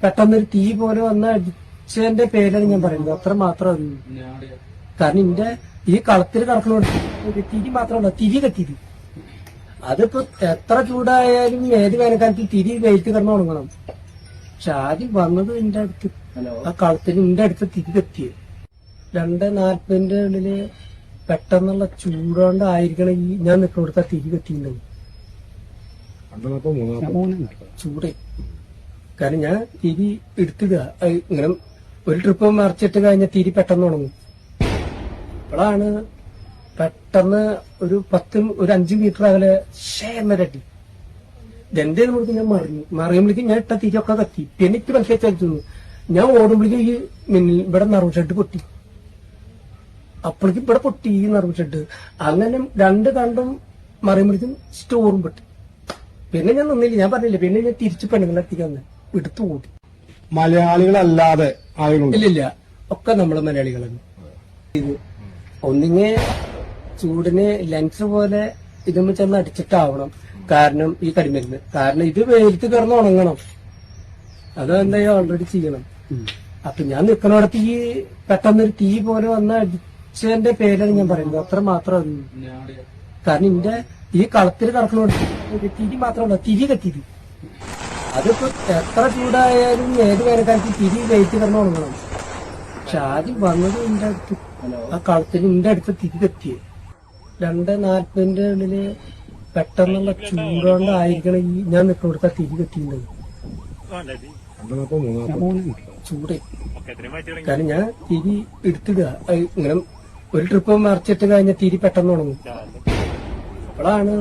പെട്ടെന്നൊരു തീ പോലെ വന്ന അടിച്ചതിന്റെ പേരാണ് ഞാൻ പറയുന്നത്. അത്ര മാത്രം അറിയൂ. കാരണം എന്റെ ഈ കളത്തിൽ കിടക്കുന്നോണ്ട് തിരി മാത്രമല്ല, തിരി കത്തിയത്. അതിപ്പോ എത്ര ചൂടായാലും ഏത് വേനൽക്കാലത്ത് തിരി വെയിറ്റ് കിടന്ന് ഉണങ്ങണം. പക്ഷെ ആദ്യം വന്നത് എന്റെ അടുത്ത്, ആ കളത്തിൽ എന്റെ അടുത്ത് തിരി കത്തിയത് 2:40 ഉള്ളില് പെട്ടെന്നുള്ള ചൂടുകൊണ്ടായിരിക്കണം ഈ ഞാൻ നിൽക്കുന്നിടത്ത് തിരി കത്തിയിട്ടുണ്ടാവും. ചൂട് കാരണം ഞാൻ തിരി എടുത്തിടുക, ഇങ്ങനെ ഒരു ട്രിപ്പ് മറിച്ചിട്ട് കഴിഞ്ഞ തിരി പെട്ടെന്ന് ഉണങ്ങും. അപ്പോഴാണ് പെട്ടെന്ന് ഒരു 5 മീറ്റർ അകലെ എന്നരട്ടി ഇതെന്തേ നമ്മൾക്ക് ഞാൻ മറിയുമ്പോഴേക്കും ഞാൻ ഇട്ട തിരിയൊക്കെ കത്തി. പിന്നെ എനിക്ക് മനസ്സിലാച്ചു ഞാൻ ഓടുമ്പോഴേക്കും ഈ ഇവിടെ നറുവ് ഷെഡ് പൊട്ടി. അപ്പോഴേക്കും ഇവിടെ പൊട്ടി ഈ നറുവ് ഷെഡ്. അങ്ങനെ 2 കണ്ടും മറിയുമ്പോഴേക്കും സ്റ്റോറും പൊട്ടി. പിന്നെ ഞാൻ നിന്നില്ല, ഞാൻ പറഞ്ഞില്ല. പിന്നെ ഞാൻ തിരിച്ച് പെണ്ണുങ്ങളെത്തിക്കാൻ വന്ന് എടുത്തു കൂട്ടി. മലയാളികളല്ലാതെ ഇല്ലില്ല, ഒക്കെ നമ്മള് മലയാളികളാണ്. ഇത് ഒന്നിങ്ങെ ചൂടിന് ലെൻസ് പോലെ ഇതുമ്പോ ചെന്ന് അടിച്ചിട്ടാവണം. കാരണം ഈ കരിമരുന്ന്, കാരണം ഇത് വെയിലത്ത് കിടന്ന് ഉണങ്ങണം. അത് എന്തായാലും ഓൾറെഡി ചെയ്യണം. അപ്പൊ ഞാൻ നിൽക്കണോടത്ത് ഈ പെട്ടെന്നൊരു തീ പോലെ വന്ന അടിച്ചതിന്റെ പേരാണ് ഞാൻ പറയുന്നത്. അത്ര മാത്രം അറിയൂ. കാരണം എന്റെ ഈ കളത്തിൽ കിടക്കുന്നോണ്ട് തിരി മാത്രമല്ല, തിരി കത്തിയത്. അതിപ്പോ എത്ര ചൂടായാലും ഏത് വേനൽക്കാലത്ത് തിരി വെയിറ്റ് കിടന്ന് ഉണങ്ങണം. പക്ഷെ ആദ്യം വന്നത് എന്റെ അടുത്ത്, ആ കളത്തിൽ എന്റെ അടുത്ത് തിരി കത്തിയത് 2:40 ഉള്ളില് പെട്ടെന്നുള്ള ചൂടുകൊണ്ടായിരിക്കണം ഈ ഞാൻ നിൽക്കുന്നിടത്ത് തിരി കത്തിയിട്ടുണ്ടാവും. ചൂട് കാരണം ഞാൻ തിരി എടുത്തിടുക, ഇങ്ങനെ ഒരു ട്രിപ്പ് മറിച്ചിട്ട് കഴിഞ്ഞ തിരി പെട്ടെന്ന് ഉണങ്ങും. അപ്പോഴാണ്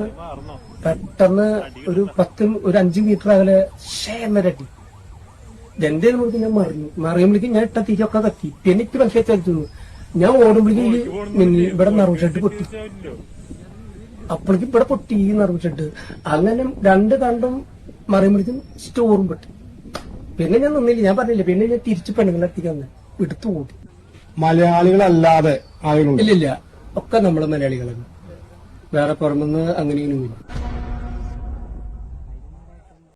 പെട്ടെന്ന് ഒരു 5 മീറ്റർ അകലെ എന്നരട്ടി ഇതെന്തേ നമ്മൾക്ക് ഞാൻ മറിയുമ്പോഴേക്കും ഞാൻ ഇട്ട തിരിയൊക്കെ കത്തി. പിന്നെ എനിക്ക് മനസ്സിലാച്ചു ഞാൻ ഓടുമ്പോഴേക്കും ഈ ഇവിടെ നറുവ് ഷെഡ് പൊട്ടി. അപ്പോഴേക്കും ഇവിടെ പൊട്ടി ഈ നറുവ് ഷെഡ്. അങ്ങനെ 2 കണ്ടും മറിയുമ്പോഴേക്കും സ്റ്റോറും പൊട്ടി. പിന്നെ ഞാൻ നിന്നില്ല, ഞാൻ പറഞ്ഞില്ല. പിന്നെ ഞാൻ തിരിച്ച് പെണ്ണുങ്ങളെത്തിക്കാൻ വന്ന് എടുത്തു കൂട്ടി. മലയാളികളല്ലാതെ ഇല്ലില്ല, ഒക്കെ നമ്മള് മലയാളികളാണ്. വേറെ പുറമെന്ന് അങ്ങനെയൊന്നുമില്ല.